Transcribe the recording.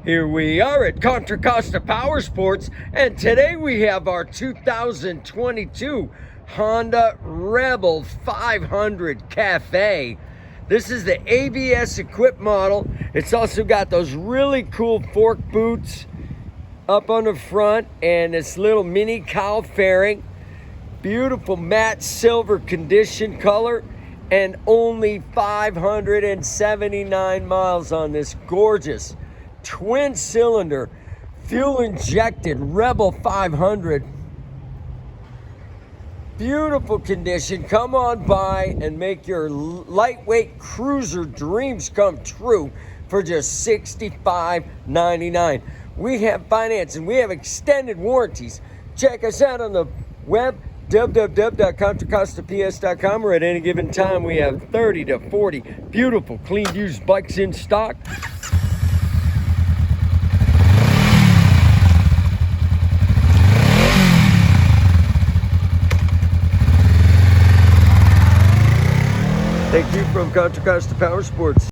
Here we are at Contra Costa Powersports, and today we have our 2022 Honda Rebel 500 Cafe. This is the ABS equipped model. It's also got those really cool fork boots up on the front and this little mini cowl fairing. Beautiful matte silver condition color, and only 579 miles on this gorgeous twin cylinder fuel injected Rebel 500. Beautiful condition. Come on by and make your lightweight cruiser dreams come true for just $65.99. We have financing, we have extended warranties. Check us out on the web, www.contracostaps.com, where at any given time we have 30 to 40 beautiful clean used bikes in stock. Thank you from Contra Costa Powersports.